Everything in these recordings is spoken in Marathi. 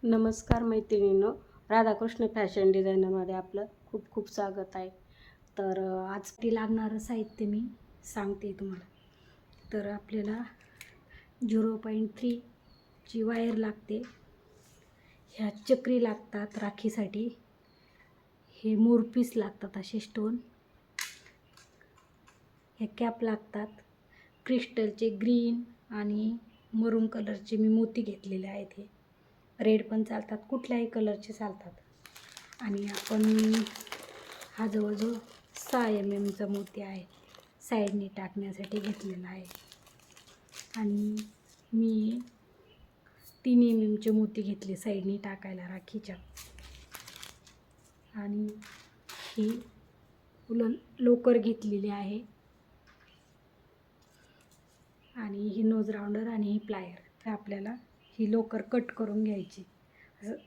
नमस्कार मैत्रिणींनो, राधाकृष्ण फॅशन डिझायनरमध्ये आपलं खूप खूप स्वागत आहे. तर आज ती लागणारं साहित्य मी सांगते तुम्हाला. तर आपल्याला 0.3 ची वायर लागते, ह्या चक्री लागतात राखीसाठी, हे मोरपीस लागतात असे स्टोन, हे कॅप लागतात, क्रिस्टलचे ग्रीन आणि मरून कलरचे मी मोती घेतलेले आहेत. हे रेड पण चालतात, कुठल्याही कलरचे चालतात. आणि आपण हा जवळजवळ 6 mm चा मोती आहे, साईडने टाकण्यासाठी घेतलेला आहे. आणि मी 3 mm चे मोती घेतले साईडने टाकायला राखीच्या. आणि ही उलन लोकर घेतलेली आहे, आणि ही नोज राऊंडर आणि ही प्लायर. तर आपल्याला ही लोकर कट करून घ्यायची.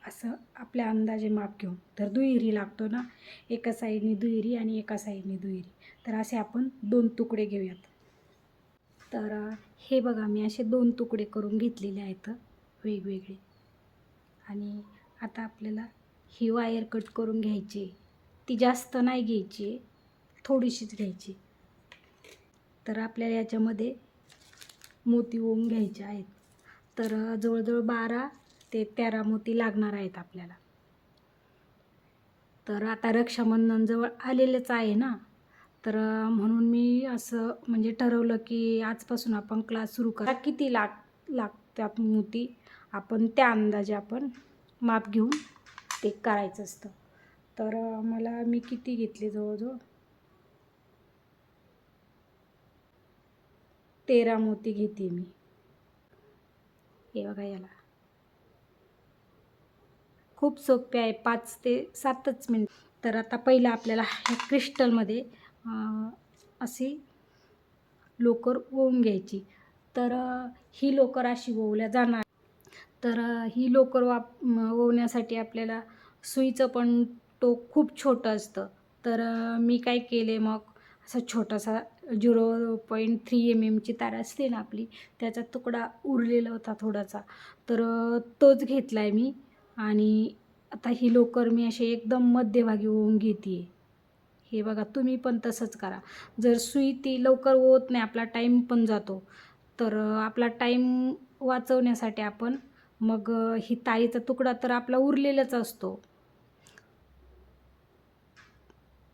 असं आपल्या अंदाजे माप घेऊन. तर दुहेरी लागतो ना, एका साईडने दुहेरी आणि एका साईडने दुहेरी. तर असे आपण 2 तुकडे घेऊयात. तर हे बघा, मी असे 2 तुकडे करून घेतलेले आहेत वेगवेगळे. आणि आता आपल्याला ही वायर कट करून घ्यायची. ती जास्त नाही घ्यायची, थोडीशीच घ्यायची. तर आपल्याला याच्यामध्ये मोती ओवून घ्यायचे आहेत. तर जवळजवळ 12 ते 13 मोती लागणार आहेत आपल्याला. तर आता रक्षाबंधन जवळ आलेलंच आहे ना, तर म्हणून मी असं म्हणजे ठरवलं की आजपासून आपण क्लास सुरू करा. किती लागतात मोती, आपण त्या अंदाजे आपण माप घेऊन ते करायचं असतं. तर मी किती घेतले, जवळजवळ 13 मोती घेते मी. हे बघा, याला खूप सोपे आहे, 5 ते 7च मिनिट. तर आता पहिलं आपल्याला ह्या क्रिस्टलमध्ये अशी लोकर ओवून घ्यायची. तर ही लोकर अशी ओवल्या जाणार. तर ही लोकर ओवण्यासाठी आपल्याला सुईचं पण टोक खूप छोटं असतं. तर मी काय केले, मग असा छोटासा 0.3 mm ची तार असते ना आपली, त्याचा तुकडा उरलेला होता थोडासा, तर तोच घेतला आहे मी. आणि आता ही लोकर मी अशी एकदम मध्यभागी ओवून घेते. हे बघा, तुम्ही पण तसंच करा. जर सुई ती लवकर ओवत नाही, आपला टाईम पण जातो. तर आपला टाईम वाचवण्यासाठी आपण मग ही ताईचा तुकडा तर आपला उरलेलाच असतो,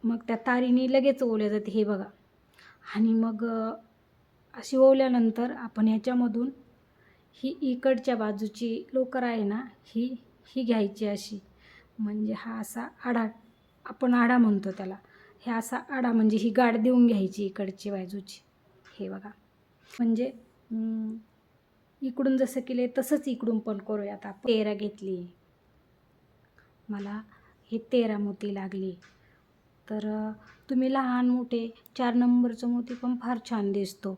मग त्या तारीने लगेच ओवल्या जाते. हे बघा. आणि मग अशी ओवल्यानंतर आपण ह्याच्यामधून ही इकडच्या बाजूची लोकर आहे ना, ही घ्यायची अशी. म्हणजे हा असा आडा, आपण आडा म्हणतो त्याला. हे असा आडा म्हणजे ही गाठ देऊन घ्यायची इकडची बाजूची. हे बघा, म्हणजे इकडून जसं केले तसंच इकडून पण करूयात आपण. 13 घेतली, मला हे 13 मोती लागली. तर तुम्ही लहान मोठे 4 नंबरचं मोती पण फार छान दिसतो.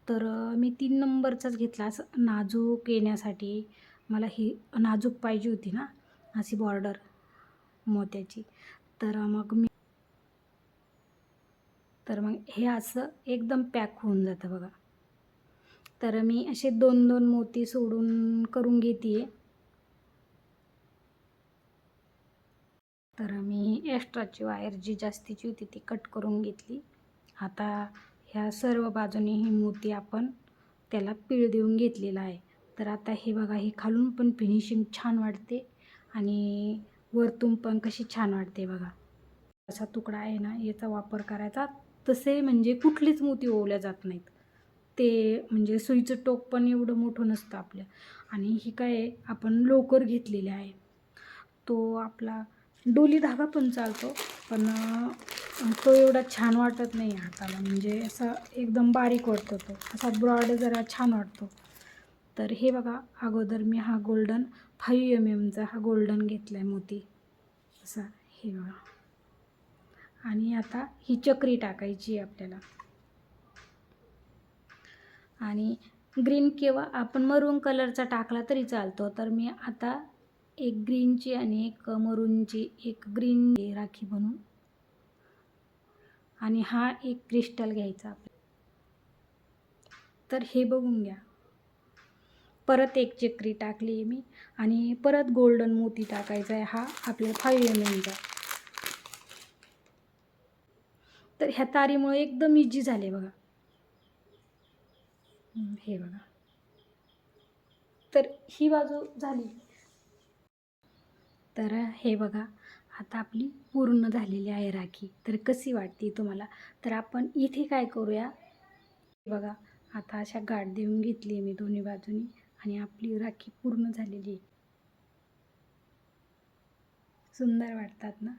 तर मी 3 नंबरचाच घेतला, असं नाजूक येण्यासाठी. मला ही नाजूक पाहिजे होती ना, अशी बॉर्डर मोत्याची. तर मग हे असं एकदम पॅक होऊन जातं बघा. तर मी असे 2-2 मोती सोडून करून घेते. तर मी एक्स्ट्राची वायर जी जास्तीची होती ती कट करून घेतली. आता ह्या सर्व बाजूने ही मोती आपण त्याला पीळ देऊन घेतलेला आहे. तर आता हे बघा, हे खालून पण फिनिशिंग छान वाटते आणि वरतून पण कशी छान वाटते बघा. असा तुकडा आहे ना, याचा वापर करायचा. तसे म्हणजे कुठलीच मोती ओवल्या जात नाहीत. ते म्हणजे सुईचं टोक पण एवढं मोठं नसतं आपल्या. आणि ही काय आपण लोकर घेतलेली आहे, तो आपला डोली धागा पण चालतो, पण तो एवढा छान वाटत नाही हाताला. म्हणजे असा एकदम बारीक वाटतो, तो असा ब्रॉड जरा छान वाटतो. तर हे बघा, अगोदर मी हा गोल्डन 5 mm चा हा गोल्डन घेतला आहे मोती असा. हे बघा. आणि आता ही चक्री टाकायची आहे आपल्याला. आणि ग्रीन किंवा आपण मरून कलरचा टाकला तरी चालतो. तर मी आता एक ग्रीनची आणि एक मरूनची, एक ग्रीन राखी बनवून, आणि हा एक क्रिस्टल घ्यायचा आपल्याला. तर हे बघून घ्या, परत एक चक्री टाकली आहे मी आणि परत गोल्डन मोती टाकायचा आहे, हा आपल्याला 5 mm चा. तर ह्या तारीमुळे एकदम इझी झाले बघा. हे बघा, तर ही बाजू झाली. तर हे बघा, आता आपली पूर्ण झालेली आहे राखी. तर कशी वाटते तुम्हाला? तर आपण इथे काय करूया, बघा आता अशा गाठ देऊन घेतली मी दोन्ही बाजूनी आणि आपली राखी पूर्ण झालेली आहे. सुंदर वाटतात ना?